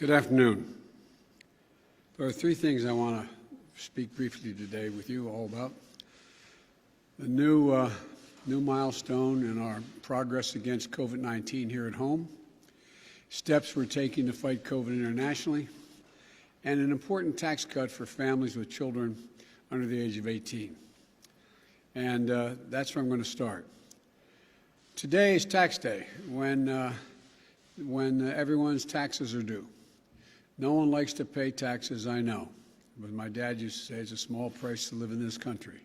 Good afternoon. There are three things I want to speak briefly today with you all about. The new milestone in our progress against COVID-19 here at home, steps we're taking to fight COVID internationally, and an important tax cut for families with children under the age of 18. And that's where I'm going to start. Today is tax day, when everyone's taxes are due. No one likes to pay taxes, I know, but my dad used to say it's a small price to live in this country.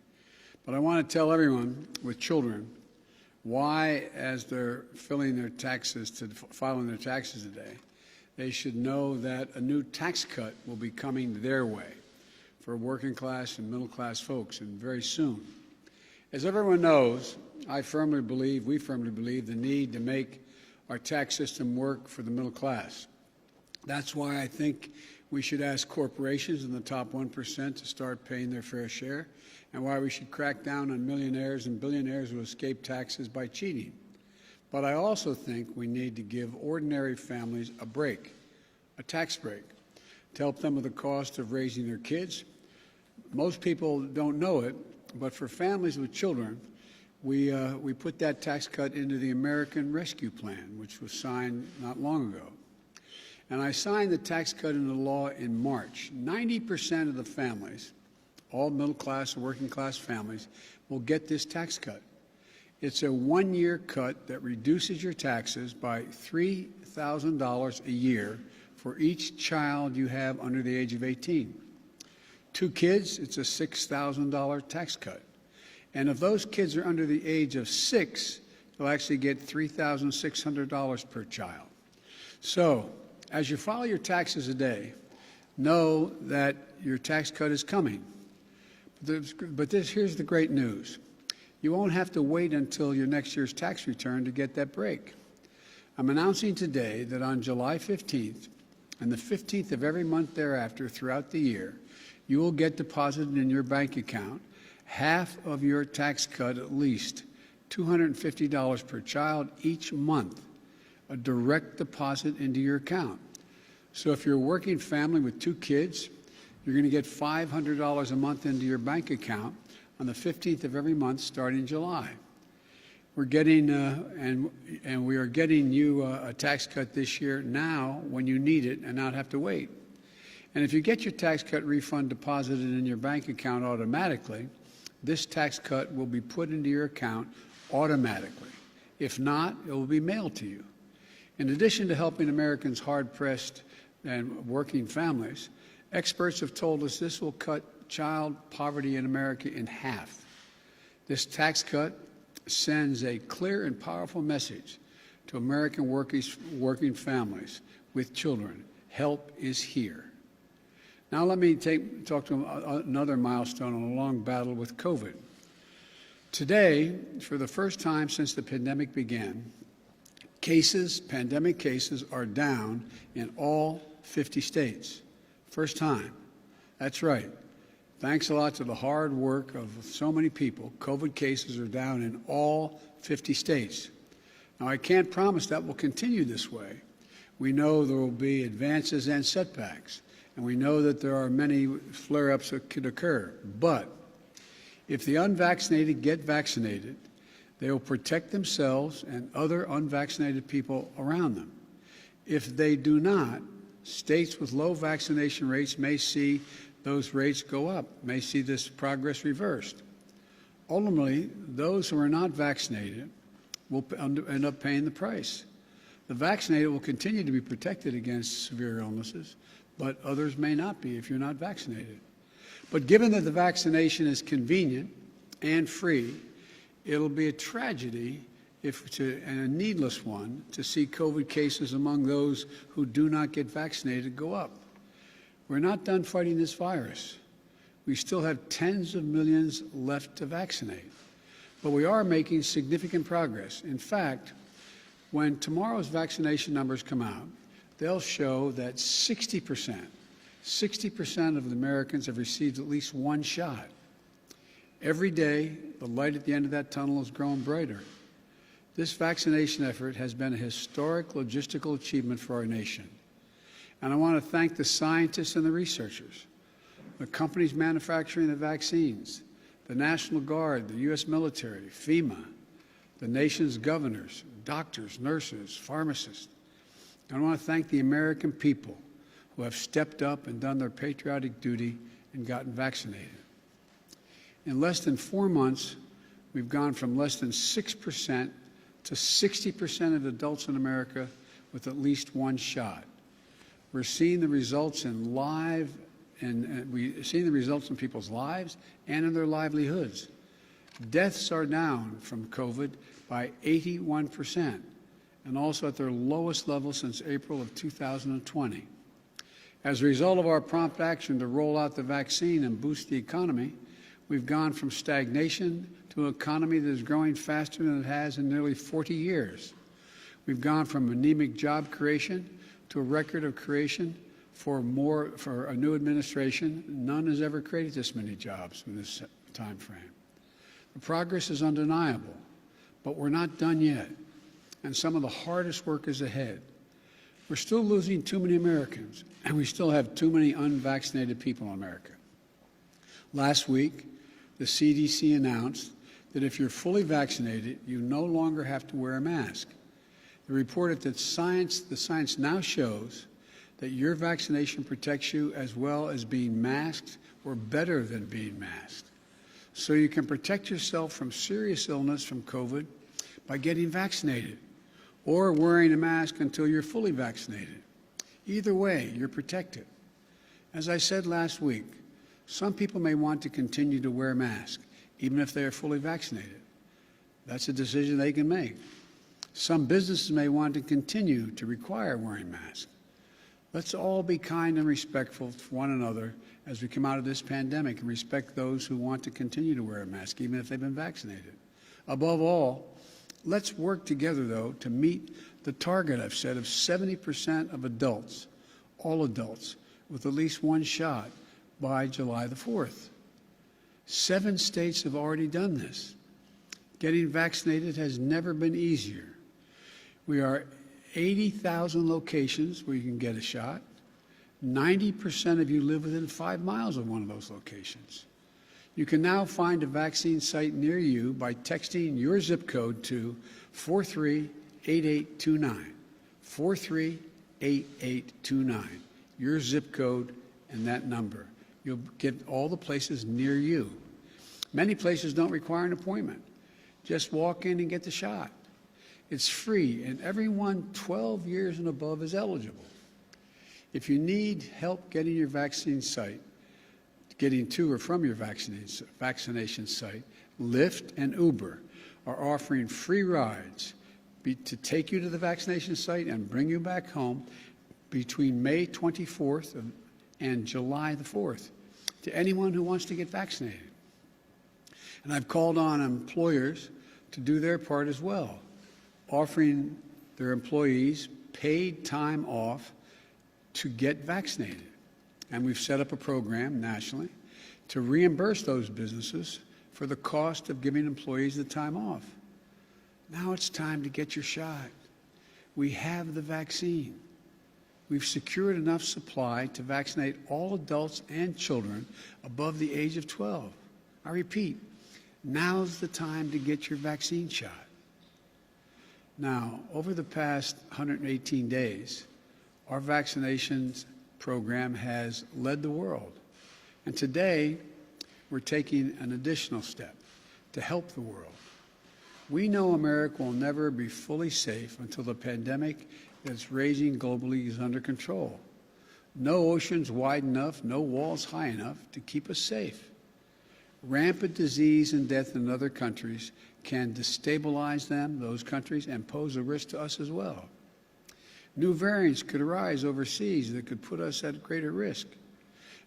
But I want to tell everyone with children why, as they're filing their taxes today, they should know that a new tax cut will be coming their way for working class and middle class folks, and very soon. As everyone knows, we firmly believe the need to make our tax system work for the middle class. That's why I think we should ask corporations in the top 1% to start paying their fair share, and why we should crack down on millionaires and billionaires who escape taxes by cheating. But I also think we need to give ordinary families a break, a tax break, to help them with the cost of raising their kids. Most people don't know it, but for families with children, we put that tax cut into the American Rescue Plan, which was signed not long ago. And I signed the tax cut into law in March. 90% of the families, all middle-class and working-class families, will get this tax cut. It's a one-year cut that reduces your taxes by $3,000 a year for each child you have under the age of 18. 2 kids, it's a $6,000 tax cut. And if those kids are under the age of 6, they'll actually get $3,600 per child. So, as you file your taxes today, know that your tax cut is coming. But here's the great news. You won't have to wait until your next year's tax return to get that break. I'm announcing today that on July 15th and the 15th of every month thereafter throughout the year, you will get deposited in your bank account half of your tax cut, at least $250 per child each month, a direct deposit into your account. So if you're a working family with 2 kids, you're going to get $500 a month into your bank account on the 15th of every month starting July. We're getting, and we are getting you a tax cut this year now when you need it and not have to wait. And if you get your tax cut refund deposited in your bank account automatically, this tax cut will be put into your account automatically. If not, it will be mailed to you. In addition to helping Americans hard-pressed and working families, experts have told us this will cut child poverty in America in half. This tax cut sends a clear and powerful message to American working families with children. Help is here. Now let me talk to another milestone on a long battle with COVID. Today, for the first time since the pandemic began, pandemic cases are down in all 50 states. First time. That's right. Thanks a lot to the hard work of so many people, COVID cases are down in all 50 states. Now, I can't promise that will continue this way. We know there will be advances and setbacks, and we know that there are many flare-ups that could occur. But if the unvaccinated get vaccinated, they will protect themselves and other unvaccinated people around them. If they do not, states with low vaccination rates may see those rates go up, may see this progress reversed. Ultimately, those who are not vaccinated will end up paying the price. The vaccinated will continue to be protected against severe illnesses, but others may not be if you're not vaccinated. But given that the vaccination is convenient and free, it'll be a tragedy and a needless one to see COVID cases among those who do not get vaccinated go up. We're not done fighting this virus. We still have tens of millions left to vaccinate. But we are making significant progress. In fact, when tomorrow's vaccination numbers come out, they'll show that 60% of the Americans have received at least one shot. Every day, the light at the end of that tunnel is growing brighter. This vaccination effort has been a historic logistical achievement for our nation. And I want to thank the scientists and the researchers, the companies manufacturing the vaccines, the National Guard, the U.S. military, FEMA, the nation's governors, doctors, nurses, pharmacists. And I want to thank the American people who have stepped up and done their patriotic duty and gotten vaccinated. In less than 4 months, we've gone from less than 6% to 60% of adults in America with at least one shot. We're seeing the results in we're seeing the results in people's lives and in their livelihoods. Deaths are down from COVID by 81%, and also at their lowest level since April of 2020. As a result of our prompt action to roll out the vaccine and boost the economy, we've gone from stagnation to an economy that is growing faster than it has in nearly 40 years. We've gone from anemic job creation to a record of creation for a new administration. None has ever created this many jobs in this time frame. The progress is undeniable, but we're not done yet, and some of the hardest work is ahead. We're still losing too many Americans, and we still have too many unvaccinated people in America. Last week, the CDC announced that if you're fully vaccinated, you no longer have to wear a mask. They reported that the science now shows that your vaccination protects you as well as being masked or better than being masked. So you can protect yourself from serious illness from COVID by getting vaccinated or wearing a mask until you're fully vaccinated. Either way, you're protected. As I said last week, some people may want to continue to wear a mask, even if they are fully vaccinated. That's a decision they can make. Some businesses may want to continue to require wearing masks. Let's all be kind and respectful to one another as we come out of this pandemic and respect those who want to continue to wear a mask, even if they've been vaccinated. Above all, let's work together, though, to meet the target I've set of 70% of adults, all adults, with at least one shot by July the 4th. 7 states have already done this. Getting vaccinated has never been easier. We are 80,000 locations where you can get a shot. 90% of you live within 5 miles of one of those locations. You can now find a vaccine site near you by texting your zip code to 438829. 438829. Your zip code and that number. You'll get all the places near you. Many places don't require an appointment. Just walk in and get the shot. It's free, and everyone 12 years and above is eligible. If you need help getting your vaccine site, getting to or from your vaccination site, Lyft and Uber are offering free rides to take you to the vaccination site and bring you back home between May 24th and July the 4th to anyone who wants to get vaccinated. And I've called on employers to do their part as well, offering their employees paid time off to get vaccinated. And we've set up a program nationally to reimburse those businesses for the cost of giving employees the time off. Now it's time to get your shot. We have the vaccine. We've secured enough supply to vaccinate all adults and children above the age of 12. I repeat, now's the time to get your vaccine shot. Now, over the past 118 days, our vaccinations program has led the world. And today, we're taking an additional step to help the world. We know America will never be fully safe until the pandemic that's raging globally is under control. No oceans wide enough, no walls high enough to keep us safe. Rampant disease and death in other countries can destabilize those countries, and pose a risk to us as well. New variants could arise overseas that could put us at greater risk.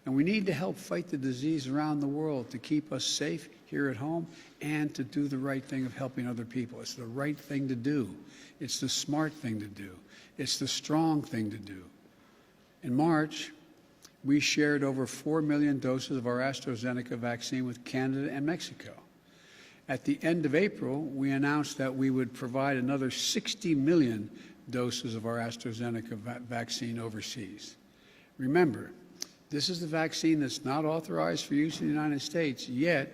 And we need to help fight the disease around the world to keep us safe here at home and to do the right thing of helping other people. It's the right thing to do. It's the smart thing to do. It's the strong thing to do. In March, we shared over 4 million doses of our AstraZeneca vaccine with Canada and Mexico. At the end of April, we announced that we would provide another 60 million doses of our AstraZeneca vaccine overseas. Remember, this is the vaccine that's not authorized for use in the United States yet,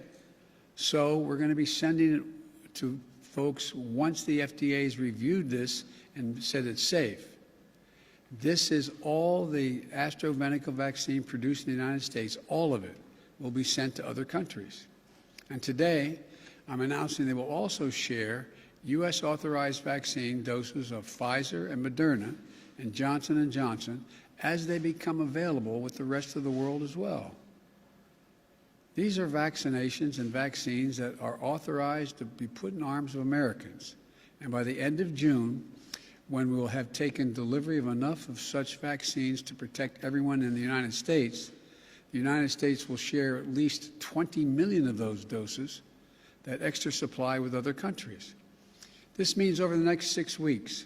so we're going to be sending it to folks once the FDA has reviewed this and said it's safe. This is all the AstraZeneca vaccine produced in the United States. All of it will be sent to other countries. And today, I'm announcing they will also share U.S. authorized vaccine doses of Pfizer and Moderna and Johnson & Johnson as they become available with the rest of the world as well. These are vaccinations and vaccines that are authorized to be put in arms of Americans. And by the end of June, when we will have taken delivery of enough of such vaccines to protect everyone in the United States will share at least 20 million of those doses, that extra supply, with other countries. This means over the next 6 weeks,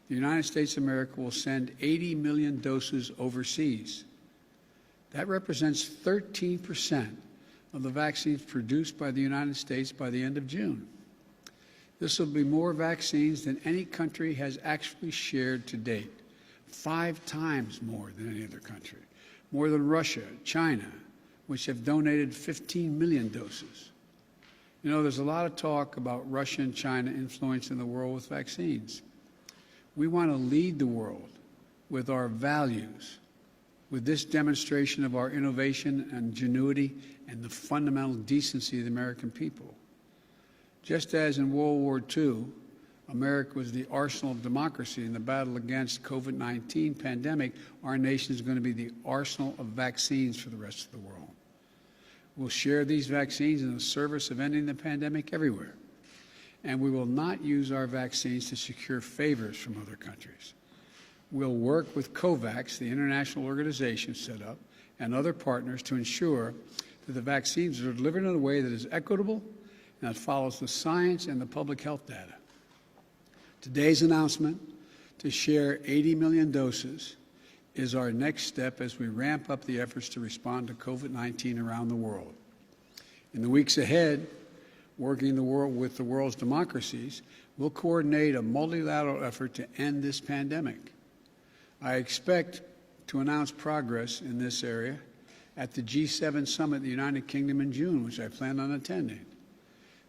the United States of America will send 80 million doses overseas. That represents 13% of the vaccines produced by the United States by the end of June. This will be more vaccines than any country has actually shared to date, 5 times more than any other country, more than Russia, China, which have donated 15 million doses. You know, there's a lot of talk about Russia and China influencing the world with vaccines. We want to lead the world with our values, with this demonstration of our innovation and ingenuity and the fundamental decency of the American people. Just as in World War II, America was the arsenal of democracy in the battle against COVID-19 pandemic, our nation is going to be the arsenal of vaccines for the rest of the world. We'll share these vaccines in the service of ending the pandemic everywhere. And we will not use our vaccines to secure favors from other countries. We'll work with COVAX, the international organization set up, and other partners to ensure that the vaccines are delivered in a way that is equitable and that follows the science and the public health data. Today's announcement to share 80 million doses is our next step as we ramp up the efforts to respond to COVID-19 around the world. In the weeks ahead, working with the world's democracies, we'll coordinate a multilateral effort to end this pandemic. I expect to announce progress in this area at the G7 summit in the United Kingdom in June, which I plan on attending.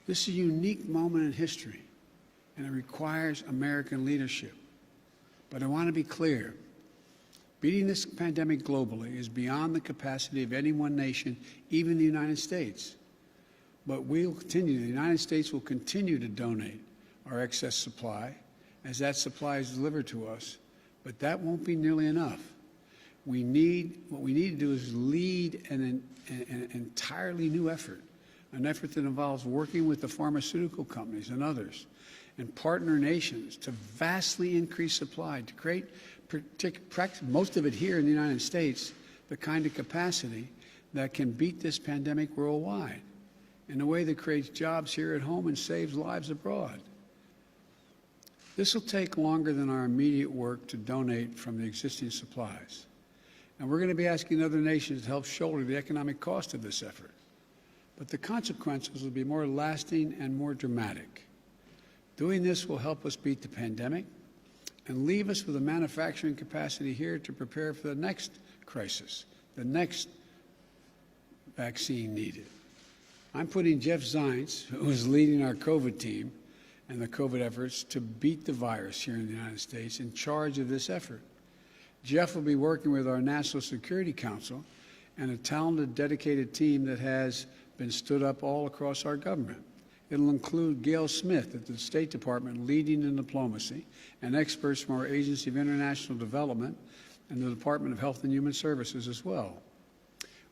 This is a unique moment in history, and it requires American leadership. But I want to be clear. Beating this pandemic globally is beyond the capacity of any one nation, even the United States. But the United States will continue to donate our excess supply as that supply is delivered to us. But that won't be nearly enough. What we need to do is lead an entirely new effort, an effort that involves working with the pharmaceutical companies and others and partner nations to vastly increase supply, to create, most of it here in the United States, the kind of capacity that can beat this pandemic worldwide in a way that creates jobs here at home and saves lives abroad. This will take longer than our immediate work to donate from the existing supplies. And we're going to be asking other nations to help shoulder the economic cost of this effort. But the consequences will be more lasting and more dramatic. Doing this will help us beat the pandemic and leave us with a manufacturing capacity here to prepare for the next crisis, the next vaccine needed. I'm putting Jeff Zients, who is leading our COVID team and the COVID efforts to beat the virus here in the United States, in charge of this effort. Jeff will be working with our National Security Council and a talented, dedicated team that has been stood up all across our government. It'll include Gail Smith at the State Department leading in diplomacy and experts from our Agency of International Development and the Department of Health and Human Services as well.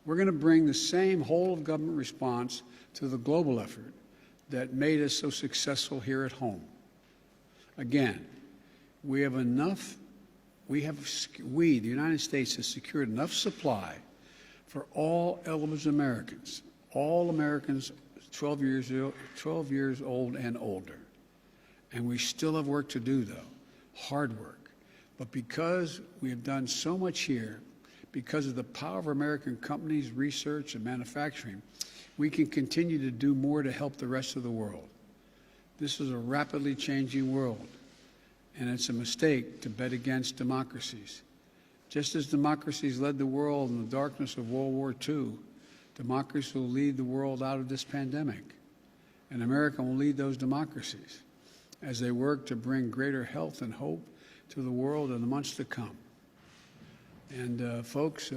We're going to bring the same whole-of-government response to the global effort that made us so successful here at home. Again, we, the United States, has secured enough supply for all eligible Americans, all Americans 12 years old and older. And we still have work to do, though, hard work. But because we have done so much here, because of the power of American companies, research, and manufacturing, we can continue to do more to help the rest of the world. This is a rapidly changing world, and it's a mistake to bet against democracies. Just as democracies led the world in the darkness of World War II, democracy will lead the world out of this pandemic. And America will lead those democracies as they work to bring greater health and hope to the world in the months to come. And folks,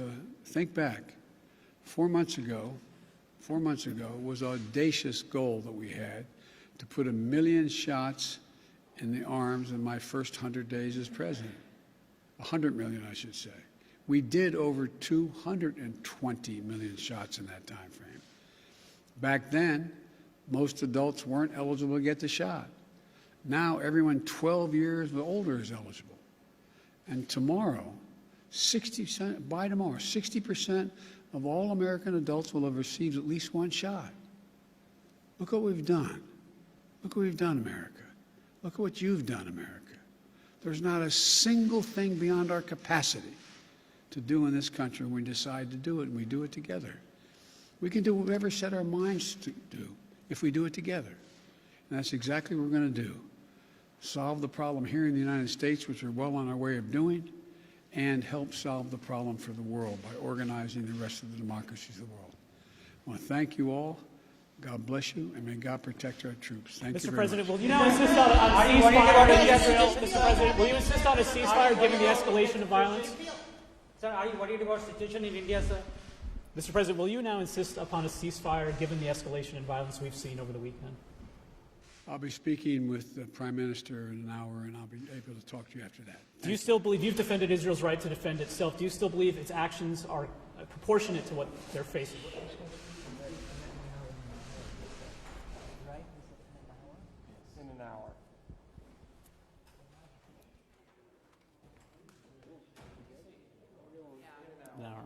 think back. 4 months ago was an audacious goal that we had to put 1 million shots in the arms in my first 100 days as president. 100 million, I should say. We did over 220 million shots in that time frame. Back then, most adults weren't eligible to get the shot. Now, everyone 12 years or older is eligible. And tomorrow, by tomorrow, 60% of all American adults will have received at least one shot. Look what we've done. Look what we've done, America. Look at what you've done, America. There's not a single thing beyond our capacity to do in this country when we decide to do it, and we do it together. We can do whatever we set our minds to do if we do it together. And that's exactly what we're going to do. Solve the problem here in the United States, which we're well on our way of doing, and help solve the problem for the world by organizing the rest of the democracies of the world. I want to thank you all. God bless you, and may God protect our troops. Thank you Mr. very President, much. will you now insist on a ceasefire in Israel? Mr. President, will you insist on a ceasefire given the escalation of violence? Sir, are you worried about the situation in India, sir? Mr. President, will you now insist upon a ceasefire given the escalation in violence we've seen over the weekend? I'll be speaking with the Prime Minister in an hour, and I'll be able to talk to you after that. Do you still believe you've defended Israel's right to defend itself? Do you still believe its actions are proportionate to what they're facing? In an hour. An hour.